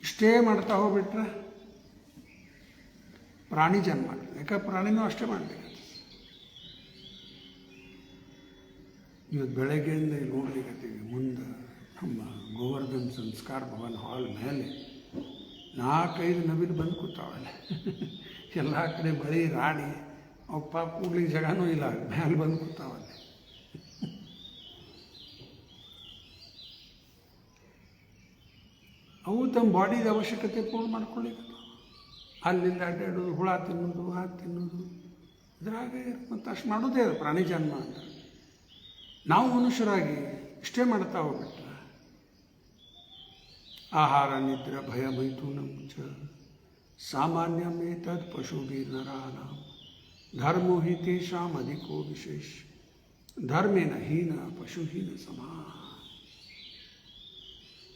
ಇಷ್ಟೇ ಮಾಡ್ತಾ ಹೋಗ್ಬಿಟ್ರೆ ಪ್ರಾಣಿ ಜನ್ಮ. ಯಾಕೆ ಪ್ರಾಣಿನೂ ಅಷ್ಟೇ ಮಾಡಬೇಕು. ಇವತ್ತು ಬೆಳಗ್ಗೆಯಿಂದ ಇಲ್ಲಿ ನೋಡ್ಲಿಕ್ಕತ್ತೀವಿ, ಮುಂದೆ ನಮ್ಮ ಗೋವರ್ಧನ್ ಸಂಸ್ಕಾರ ಭವನ್ ಹಾಲ್ ಮೇಲೆ 4-5 ನವಿಲು ಬಂದು ಕೂತಾವಲ್ಲ. ಎಲ್ಲ ಕಡೆ ಬಳಿ ರಾಡಿ ಅಪ್ಪ ಕೂಡ್ಲಿಕ್ಕೆ ಜಾಗನೂ ಇಲ್ಲ, ಮೇಲೆ ಬಂದು ಕೂತಾವಲ್ಲ. ಅವು ತಮ್ಮ ಬಾಡಿದ ಅವಶ್ಯಕತೆ ಪೂರ್ಣ ಮಾಡ್ಕೊಳ್ಳಿಕ್ಕೆ ಅಲ್ಲಿಂದ ಅಡ್ಡಾಡೋದು, ಹುಳ ತಿನ್ನೋದು, ಹಾಲು ತಿನ್ನೋದು, ಇದ್ರಾಗೆ ಮತ್ತು ಅಷ್ಟು ಮಾಡೋದೇ ಅದು ಪ್ರಾಣಿ ಜನ್ಮ ಅಂತ. ನಾವು ಮನುಷ್ಯರಾಗಿ ಇಷ್ಟೇ ಮಾಡ್ತಾ ಹೋಗ್ಬಿಟ್ರೆ ಆಹಾರ ನಿದ್ರೆ ಭಯ ಮೈಥುನಂ ಚ ಸಾಮಾನ್ಯಮೇತದ್ ಪಶುಭಿರ್ನರಾನಾಂ ಧರ್ಮೋ ಹಿ ತೇಷಾಂ ಅಧಿಕೋ ವಿಶೇಷ ಧರ್ಮೇನ ಹೀನ ಪಶುಹೀನ ಸಮ.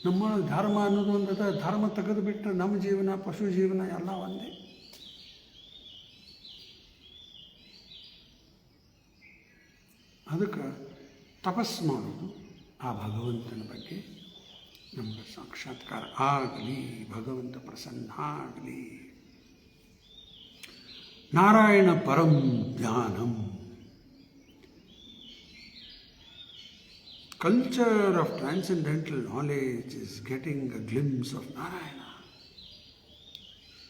ನಮ್ಮ ಧರ್ಮ ಅನ್ನೋದು ಒಂದದ, ಧರ್ಮ ತೆಗೆದು ಬಿಟ್ಟರೆ ನಮ್ಮ ಜೀವನ ಪಶು ಜೀವನ ಎಲ್ಲ ಒಂದೇ. ಅದಕ್ಕೆ ತಪಸ್ಸು ಮಾಡೋದು, ಆ ಭಗವಂತನ ಬಗ್ಗೆ ನಮಗೆ ಸಾಕ್ಷಾತ್ಕಾರ ಆಗಲಿ, ಭಗವಂತ ಪ್ರಸನ್ನ ಆಗಲಿ. ನಾರಾಯಣ ಪರಂ ಜ್ಞಾನಂ. Culture of transcendental knowledge is getting a glimpse of Narayana.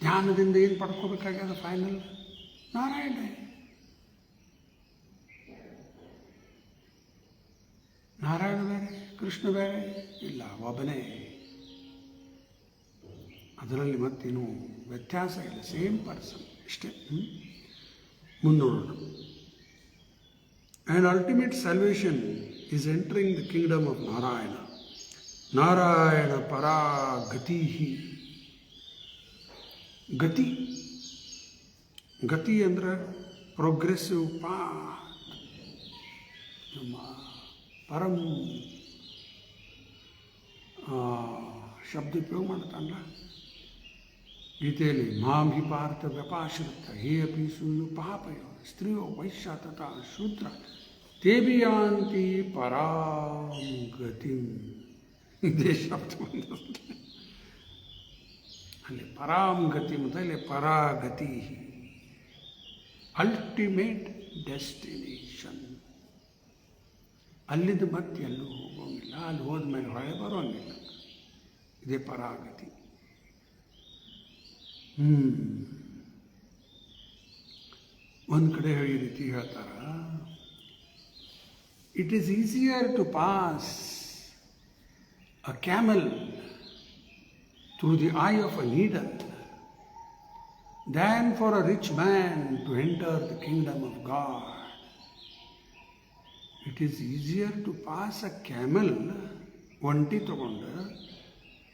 ಜ್ಞಾನದಿಂದ ಏನು ಪಡ್ಕೋಬೇಕಾಗ್ಯದ? ಫೈನಲ್ ನಾರಾಯಣ. ನಾರಾಯಣ ಬೇರೆ, ಕೃಷ್ಣ ಬೇರೆ ಇಲ್ಲ, ಒಬ್ಬನೇ. ಅದರಲ್ಲಿ ಮತ್ತೇನು ವ್ಯತ್ಯಾಸ ಇಲ್ಲ, ಸೇಮ್ ಪರ್ಸನ್ ಇಷ್ಟೇ. ಮುಂದೋಡೋಣ. And ultimate salvation is entering the kingdom of Narayana. Narayana para gatihi. ಗತಿ ಅಂದರೆ ಪ್ರೋಗ್ರೆಸಿವ್ ಪಾತ್. ನಮ್ಮ ಪರಂ ಶಬ್ದ ಉಪಯೋಗ ಮಾಡ್ತಾನಲ್ಲ ಗೀತೆಯಲ್ಲಿ, ಮಾಂ ಹಿ ಪಾರ್ಥ ವ್ಯಪಾಶ್ರಿತ ಹೇ ಅಪಿ ಸೂಯು ಪಾಪಯೋ ಸ್ತ್ರೀಯೋ ವೈಶ್ಯ ತಥಾ ಶೂದ್ರ ತೇಬಿಯಾಂತಿ ಪರಾಂ ಗತಿಂ. ಇದೇ ಶಬ್ದ ಬಂದ ಅಲ್ಲಿ ಪರಾಂ ಗತಿ ಮತ್ತು ಇಲ್ಲಿ ಪರಾಗತಿ, ಅಲ್ಟಿಮೇಟ್ ಡೆಸ್ಟಿನೇಷನ್. ಅಲ್ಲಿದ್ದು ಮತ್ತೆ ಎಲ್ಲೂ ಹೋಗೋಂಗಿಲ್ಲ, ಅಲ್ಲಿ ಹೋದ್ಮೇಲೆ ಹೊಳೆ ಬರೋಂಗಿಲ್ಲ. ಇದೇ ಪರಾಗತಿ. ಒಂದು ಕಡೆ ಈ ರೀತಿ ಹೇಳ್ತಾರ, it is easier to pass a camel through the eye of a needle than for a rich man to enter the kingdom of God. It is easier to pass a camel, ಒಂಟಿ ತಗೊಂಡು,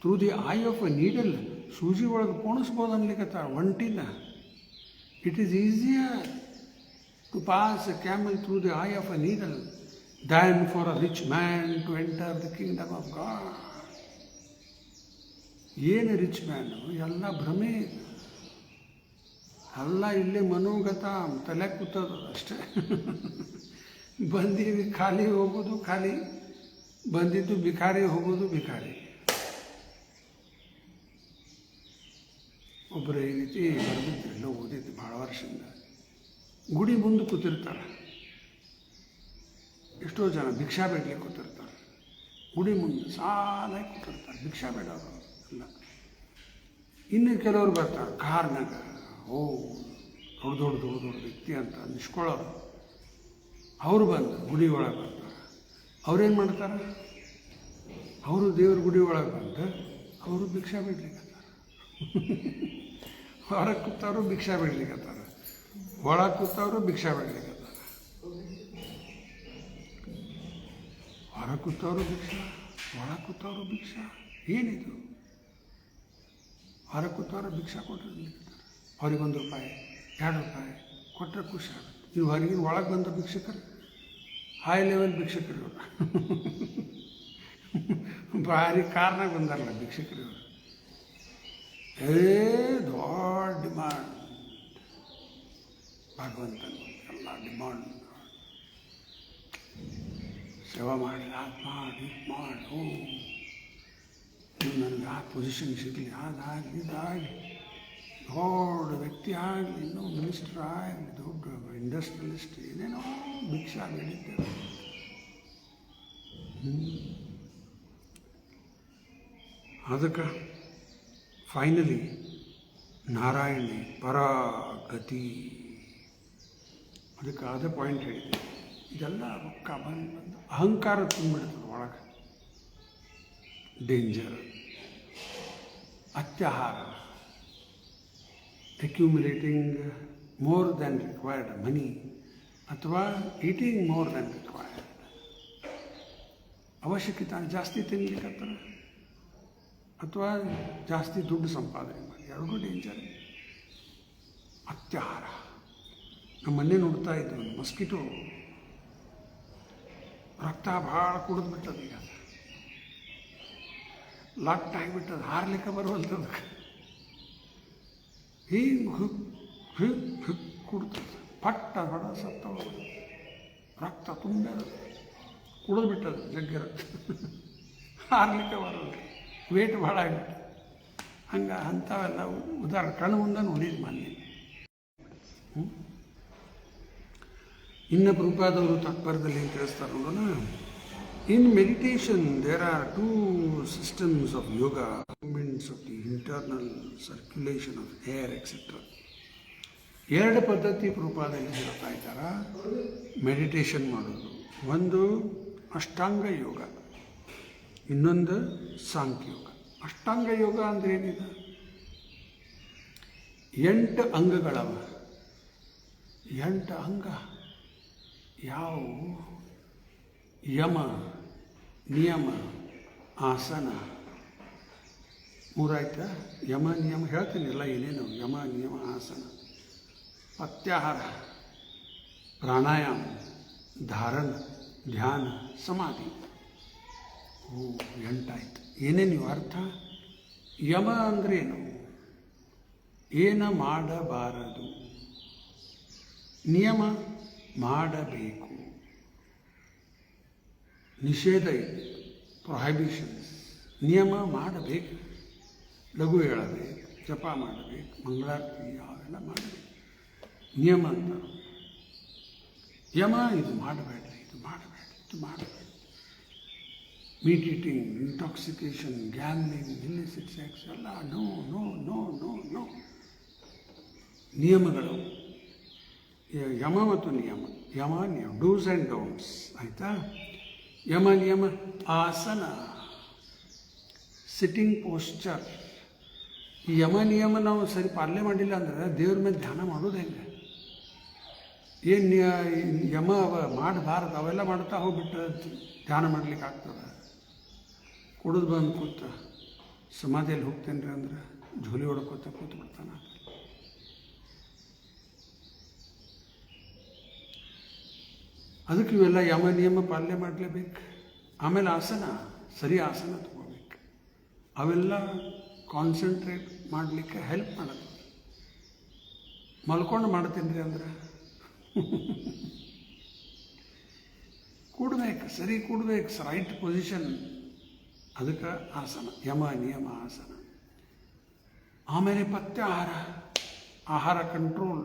through the eye of a needle, ಸೂಜಿ ಒಳಗೆ ಪೋಣಿಸ್ಬೋದು ಅನ್ಲಿಕ್ಕತ್ತಾರ ಒಂಟಿನ. It is easier to pass a camel through the eye of a needle than for a rich man to enter the kingdom of God. ಏನು ರಿಚ್ ಮ್ಯಾನು? ಎಲ್ಲ ಭ್ರಮೆ, ಎಲ್ಲ ಇಲ್ಲೇ ಮನೋಗತ, ತಲೆ ಕೂತದು ಅಷ್ಟೇ. ಬಂದೀವಿ ಖಾಲಿ, ಹೋಗೋದು ಖಾಲಿ, ಬಂದಿದ್ದು ಬಿಕಾರಿ, ಹೋಗೋದು ಬಿಕಾರಿ. ಒಬ್ಬರು ಈ ರೀತಿ ಬರೆದಿದ್ರೆಲ್ಲ ಓದಿದ್ದು ಭಾಳ ವರ್ಷದಿಂದ. ಗುಡಿ ಮುಂದೆ ಕೂತಿರ್ತಾರೆ, ಎಷ್ಟೋ ಜನ ಭಿಕ್ಷಾ ಬೇಡಲಿಕ್ಕೆ ಕೂತಿರ್ತಾರೆ, ಗುಡಿ ಮುಂದೆ ಸಾಲಾಗಿ ಕೂತಿರ್ತಾರೆ, ಭಿಕ್ಷಾ ಬೇಡವರು ಎಲ್ಲ. ಇನ್ನು ಕೆಲವರು ಬರ್ತಾರೆ ಕಾರ್ನಾಗ, ದೊಡ್ಡ ದೊಡ್ಡ ದೊಡ್ಡ ದೊಡ್ಡ ವ್ಯಕ್ತಿ ಅಂತ ನಿಷ್ಕೊಳ್ಳೋರು, ಅವರು ಬಂದು ಗುಡಿ ಒಳಗೆ ಬರ್ತಾರೆ. ಅವ್ರೇನು ಮಾಡ್ತಾರೆ, ಅವರು ದೇವ್ರ ಗುಡಿ ಒಳಗೆ ಬಂದು ಅವರು ಭಿಕ್ಷಾ ಬೇಡ್ಲಿಕ್ಕತ್ತಾರ. ಹೊರಗೆ ಕೂತವರು ಭಿಕ್ಷಾ ಬೇಡ್ಲಿಕ್ಕತ್ತಾರ, ಒಳಗೆ ಕೂತವರು ಭಿಕ್ಷಾ ಬೇಡ್ಲಿಕ್ಕತ್ತಾರ. ಹೊರಗೆ ಕೂತವರು ಭಿಕ್ಷಾ, ಒಳಗೆ ಕೂತವರು ಭಿಕ್ಷಾ. ಏನಿದು? ಹೊರಗೆ ಕೂತವರು ಭಿಕ್ಷಾ ಕೊಟ್ಟಿರ್ಲಿಕ್ಕತ್ತಾರ. ಅವ್ರಿಗೆ ₹1, ₹2 ಕೊಟ್ಟರೆ ಖುಷಿ ಆಗುತ್ತೆ. ನೀವು ಹೊರಗಿನ ಒಳಗೆ ಬಂದ ಭಿಕ್ಷಕರು ಹೈ ಲೆವೆಲ್ ಭಿಕ್ಷಕರು ಇವರು. ಭಾರಿ ಕಾರ್ನಾಗ ಬಂದಾರಲ್ಲ ಭಿಕ್ಷಕರು ಇವರು. ದೊಡ್ಡ ಡಿಮಾಂಡ್ ಭಗವಂತನ ಎಲ್ಲ ಡಿಮಾಂಡ್. ಸೇವಾ ಮಾಡಿ, ಅದು ಮಾಡಿ, ಇದು ಮಾಡು, ನೀವು ನನಗೆ ಆ ಪೊಸಿಷನ್ ಸಿಗಲಿ, ಅದಾಗಲಿ ಇದಾಗಲಿ, ದೊಡ್ಡ ವ್ಯಕ್ತಿ ಆಗಲಿ, ಇನ್ನೂ ಮಿನಿಸ್ಟರ್ ಆಗಲಿ, ದೊಡ್ಡ ಇಂಡಸ್ಟ್ರಿಯಲಿಸ್ಟ್, ಏನೇನೋ ಭಿಕ್ಷಾ ಬೇಡಿದ್ದೇವೆ. ಅದಕ್ಕೆ ಫೈನಲಿ ನಾರಾಯಣಿ ಪರಾಗತಿ. ಅದಕ್ಕೆ ಅದೇ ಪಾಯಿಂಟ್ ಹೇಳಿದೆ. ಇದೆಲ್ಲ ರೊಕ್ಕ ಬಂದು ಅಹಂಕಾರ ತುಂಬಿಡ್ತದೆ ಒಳಗೆ. Danger, ಅತ್ಯಾಹಾರ, accumulating more than required ಮನಿ, ಅಥವಾ ಈಟಿಂಗ್ ಮೋರ್ ದ್ಯಾನ್ ರಿಕ್ವೈರ್ಡ್. ಅವಶ್ಯಕತೆ ಜಾಸ್ತಿ ತಿನ್ಲಿಕ್ಕತ್ತಾರೆ, ಅಥವಾ ಜಾಸ್ತಿ ದುಡ್ಡು ಸಂಪಾದನೆ ಮಾಡಿ, ಎರಡೂ ಡೇಂಜರ್. ಅತ್ಯಾಹಾರ. ನಮ್ಮ ಮನೆ ನೋಡ್ತಾ ಇದ್ವಿ, ಮಸ್ಕಿಟೋ ರಕ್ತ ಭಾಳ ಕುಡಿದು ಬಿಟ್ಟದ, ಈಗ ಲಟ್ ಆಗಿಬಿಟ್ಟದ, ಹಾರ್ಲಿಕ್ಕೆ ಬರುವಂಥದ್ದು. ಹಿಂಗೆ ಹುಕ್ ಕುಡ್ತದೆ, ಪಟ್ಟ ಹೊಡ ಸತ್ತವ, ರಕ್ತ ತುಂಬ ಕುಡಿದು ಬಿಟ್ಟದ, ಜಗ್ಗಿ ರಕ್ತ, ಹಾರ್ಲಿಕ್ಕೆ ಬರೋದು, ವೇಟ್ ಭಾಳ ಆಗಿಬಿಟ್ಟು. ಹಂಗೆ ಅಂಥವೆಲ್ಲ ಉದಾಹರಣೆ ಕಣ್ಣು ಮುಂದೆ ನೋಡಿದ್ದು ಮೊನ್ನೆ. ಇನ್ನು ಪ್ರಭುಪಾದವರು ತಾತ್ಪರ್ಯದಲ್ಲಿ ಏನು ತಿಳಿಸ್ತಾರೆ ನೋಡೋಣ. In meditation there are 2 systems of yoga, movements of the internal circulation of air, etc. 2 ಪದ್ಧತಿ ಪ್ರಭುಪಾದಲ್ಲಿ ಹೇಳ್ತಾ ಇದ್ದಾರೆ ಮೆಡಿಟೇಷನ್ ಮಾಡೋದು. ಒಂದು ಅಷ್ಟಾಂಗ ಯೋಗ, ಇನ್ನೊಂದು ಸಾಂಖ್ಯಯೋಗ. ಅಷ್ಟಾಂಗ ಯೋಗ ಅಂದರೆ ಏನಿದೆ? 8 ಅಂಗಗಳವ. 8 ಅಂಗ ಯಾವುವು? ಯಮ, ನಿಯಮ, ಆಸನ. 3 ಆಯ್ತಾ? ಯಮ ನಿಯಮ ಹೇಳ್ತೀನಿ ಎಲ್ಲ ಏನೇನು. ಯಮ ನಿಯಮ ಆಸನ, ಪ್ರತ್ಯಾಹಾರ, ಪ್ರಾಣಾಯಾಮ, ಧಾರಣ, ಧ್ಯಾನ, ಸಮಾಧಿ. 8 ಆಯ್ತು. ಏನೇನು ಅರ್ಥ? ಯಮ ಅಂದ್ರೇನು? ಏನ ಮಾಡಬಾರದು. ನಿಯಮ ಮಾಡಬೇಕು, ನಿಷೇಧ ಇದೆ, ಪ್ರೊಹಿಬಿಷನ್ಸ್. ನಿಯಮ ಮಾಡಬೇಕು, ಲಘು ಹೇಳಬೇಕು, ಜಪ ಮಾಡಬೇಕು, ಮಂಗಳಾರತಿ ಅವೆಲ್ಲ ಮಾಡಬೇಕು, ನಿಯಮ ಅಂತ. ಯಮ ಇದು ಮಾಡಬೇಡ್ರಿ, ಇದು ಮಾಡಬೇಡ್ರಿ, ಇದು ಮಾಡಬೇಡ್ರಿ. Meat eating, intoxication, gambling, illicit sex ಎಲ್ಲ no no no no no. ನಿಯಮಗಳು ಯಮ ಮತ್ತು ನಿಯಮ. ಯಮ ನಿಯಮ, ಡೂಸ್ ಆ್ಯಂಡ್ ಡೋಂಟ್ಸ್. ಆಯಿತಾ? ಯಮ ನಿಯಮ. ಆಸನ, ಸಿಟ್ಟಿಂಗ್ ಪೋಸ್ಚರ್. ಈ ಯಮ ನಿಯಮ ನಾವು ಸರಿ ಪಾಲನೆ ಮಾಡಿಲ್ಲ ಅಂದ್ರೆ ದೇವ್ರ ಮೇಲೆ ಧ್ಯಾನ ಮಾಡೋದು ಹೆಂಗೆ? ಏನು ಯಮ ಅವ ಮಾಡಬಾರ್ದು ಅವೆಲ್ಲ ಮಾಡ್ತಾ ಹೋಗ್ಬಿಟ್ರೆ ಧ್ಯಾನ ಮಾಡ್ಲಿಕ್ಕೆ ಆಗ್ತದೆ? ಕುಡಿದು ಬಂದು ಕೂತ ಸಮಾಧಿಯಲ್ಲಿ ಹೋಗ್ತೇನೆ ರೀ ಅಂದ್ರೆ ಝೋಲಿ ಹೊಡ್ಕೋತ ಕೂತು ಬಿಡ್ತಾನೆ. ಅದಕ್ಕೆ ಇವೆಲ್ಲ ಯಮ ನಿಯಮ ಪಾಲನೆ ಮಾಡಲೇಬೇಕು. ಆಮೇಲೆ ಆಸನ, ಸರಿ ಆಸನ ತಗೋಬೇಕು. ಅವೆಲ್ಲ ಕಾನ್ಸಂಟ್ರೇಟ್ ಮಾಡಲಿಕ್ಕೆ ಹೆಲ್ಪ್ ಮಾಡುತ್ತೆ. ಮಲ್ಕೊಂಡು ಮಾಡ್ತೀನಿ ರೀ ಅಂದ್ರೆ ಕೂಡಬೇಕು, ಸರಿ ಕೂಡಬೇಕು, ರೈಟ್ ಪೊಸಿಷನ್. ಅದಕ್ಕೆ ಆಸನ, ಯಮ ನಿಯಮ ಆಸನ. ಆಮೇಲೆ ಪ್ರತ್ಯಾಹಾರ, ಆಹಾರ ಕಂಟ್ರೋಲ್.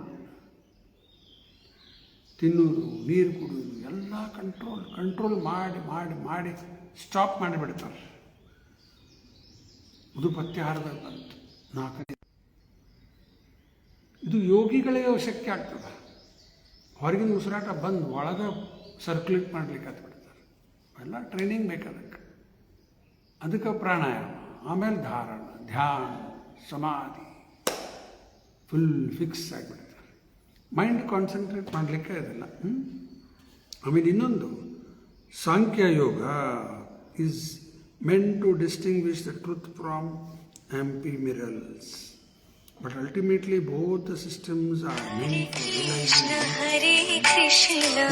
ತಿನ್ನೋದು, ನೀರು ಕುಡಿಯೋದು ಎಲ್ಲ ಕಂಟ್ರೋಲ್ ಮಾಡಿ ಮಾಡಿ ಮಾಡಿ ಸ್ಟಾಪ್ ಮಾಡಿಬಿಡ್ತಾರೆ. ಇದು ಪತ್ಯಾಹಾರದಲ್ಲಿ ಬಂತು. 4ನೇ ಇದು ಯೋಗಿಗಳಿಗೆ ಶಕ್ಯ ಆಗ್ತದೆ. ಹೊರಗಿನ ಉಸಿರಾಟ ಬಂದು ಒಳಗೆ ಸರ್ಕ್ಯುಲೇಟ್ ಮಾಡ್ಲಿಕ್ಕೆ ಹತ್ಬಿಡ್ತಾರೆ. ಎಲ್ಲ ಟ್ರೈನಿಂಗ್ ಅದಕ್ಕೆ ಪ್ರಾಣಾಯಾಮ, ಆಮೇಲೆ ಧಾರಣ, ಧ್ಯಾನ, ಸಮಾಧಿ, ಫುಲ್ ಫಿಕ್ಸ್ ಆಗಿಬಿಡ್ತಾರೆ. ಮೈಂಡ್ ಕಾನ್ಸಂಟ್ರೇಟ್ ಮಾಡಲಿಕ್ಕೆ ಇದೆಲ್ಲ. ಆಮೇಲೆ ಇನ್ನೊಂದು ಸಾಂಖ್ಯ ಯೋಗ is meant to distinguish the truth from ephemerals. But ultimately both the systems are meant for realizing Hare Krishna,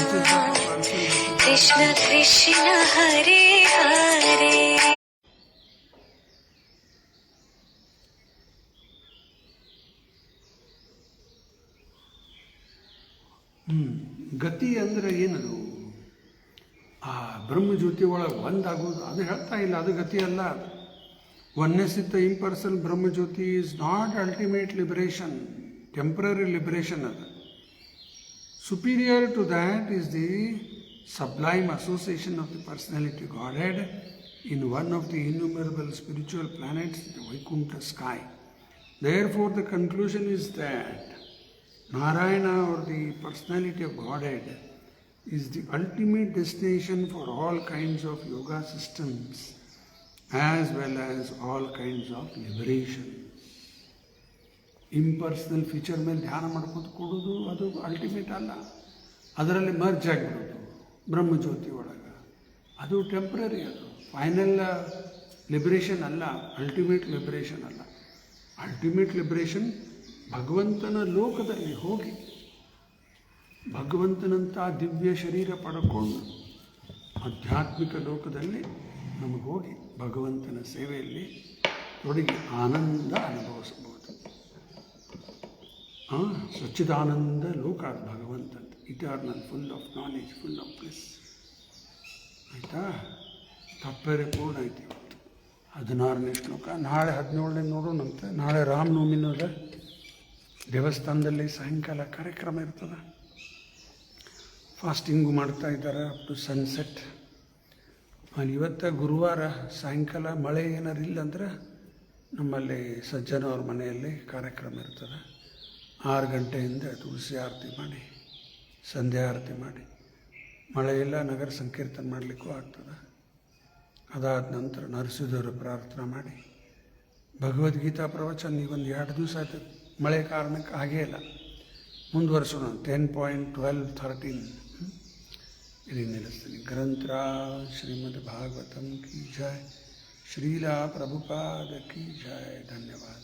Krishna Krishna Hare Hare. ಗತಿ ಅಂದರೆ ಏನದು? ಆ ಬ್ರಹ್ಮಜ್ಯೋತಿ ಒಳಗೆ ಒಂದಾಗೋದು, ಅದು ಹೇಳ್ತಾ ಇಲ್ಲ, ಅದು ಗತಿ ಅಲ್ಲ. Oneness with the impersonal Brahmajyoti is not ultimate liberation, temporary liberation ಅದು. Superior to that is the sublime association of the personality Godhead in one of the innumerable spiritual planets, the Vaikuntha sky. Therefore, the conclusion is that Narayana, or the personality of Godhead, is the ultimate destination for all kinds of yoga systems as well as all kinds of liberation. Impersonal feature ಮೇಲೆ ಧ್ಯಾನ ಮಾಡ್ಕೊಂಡು ಕೊಡೋದು ಅದು ಅಲ್ಟಿಮೇಟ್ ಅಲ್ಲ. ಅದರಲ್ಲಿ ಮರ್ಜ್ ಆಗಿಬಿಡೋದು ಬ್ರಹ್ಮಜ್ಯೋತಿ ಒಳಗೆ, ಅದು ಟೆಂಪ್ರರಿ, ಅದು ಫೈನಲ್ ಲಿಬರೇಷನ್ ಅಲ್ಲ, ಅಲ್ಟಿಮೇಟ್ ಲಿಬರೇಷನ್ ಅಲ್ಲ. ಅಲ್ಟಿಮೇಟ್ ಲಿಬರೇಷನ್ ಭಗವಂತನ ಲೋಕದಲ್ಲಿ ಹೋಗಿ ಭಗವಂತನಂಥ ದಿವ್ಯ ಶರೀರ ಪಡ್ಕೊಂಡು ಆಧ್ಯಾತ್ಮಿಕ ಲೋಕದಲ್ಲಿ ನಮಗೆ ಹೋಗಿ ಭಗವಂತನ ಸೇವೆಯಲ್ಲಿ ತೊಡಗಿ ಆನಂದ ಅನುಭವಿಸಬಹುದು. ಸಚ್ಚಿದಾನಂದ ಲೋಕ ಅದು ಭಗವಂತಂದು, eternal, full of knowledge, full of bliss. ಆಯಿತಾ? ತಪ್ಪೇರೆ ಪೂರ್ಣ ಐತಿ ಇವತ್ತು 16ನೇ ಶ್ಲೋಕ. ನಾಳೆ 17ನೇ ನೋಡೋಣಂತೆ. ನಾಳೆ ರಾಮನವಮಿನದ ದೇವಸ್ಥಾನದಲ್ಲಿ ಸಾಯಂಕಾಲ ಕಾರ್ಯಕ್ರಮ ಇರ್ತದೆ. ಫಾಸ್ಟಿಂಗು ಮಾಡ್ತಾ ಇದ್ದಾರೆ ಅಪ್ ಟು ಸನ್ಸೆಟ್. ಇವತ್ತು ಗುರುವಾರ ಸಾಯಂಕಾಲ ಮಳೆ ಏನಾರು ಇಲ್ಲಂದ್ರೆ ನಮ್ಮಲ್ಲಿ ಸಜ್ಜನವ್ರ ಮನೆಯಲ್ಲಿ ಕಾರ್ಯಕ್ರಮ ಇರ್ತದೆ. 6 ಗಂಟೆಯಿಂದ ತುಳಸಿ ಆರತಿ ಮಾಡಿ, ಸಂಧ್ಯಾ ಆರತಿ ಮಾಡಿ, ಮಳೆಯೆಲ್ಲ ನಗರ ಸಂಕೀರ್ತನ ಮಾಡಲಿಕ್ಕೂ ಆಗ್ತದೆ. ಅದಾದ ನಂತರ ನರಸಿಂಹದೇವರ ಪ್ರಾರ್ಥನೆ ಮಾಡಿ ಭಗವದ್ಗೀತಾ ಪ್ರವಚನ ಒಂದು 2 ದಿವಸ ಆಯ್ತು, ಮಳೆ ಕಾರಣಕ್ಕೆ ಆಗೇ ಇಲ್ಲ. ಮುಂದುವರಿಸೋಣ. 10.12.13 ಇಲ್ಲಿ ನಿಲ್ಲಿಸ್ತೀನಿ. ಗ್ರಂಥರಾಜ್ ಶ್ರೀಮದ್ ಭಾಗವತಂ ಕಿ ಜಯ, ಶ್ರೀಲಾ ಪ್ರಭುಪಾದ ಕಿ ಜಯ. ಧನ್ಯವಾದ.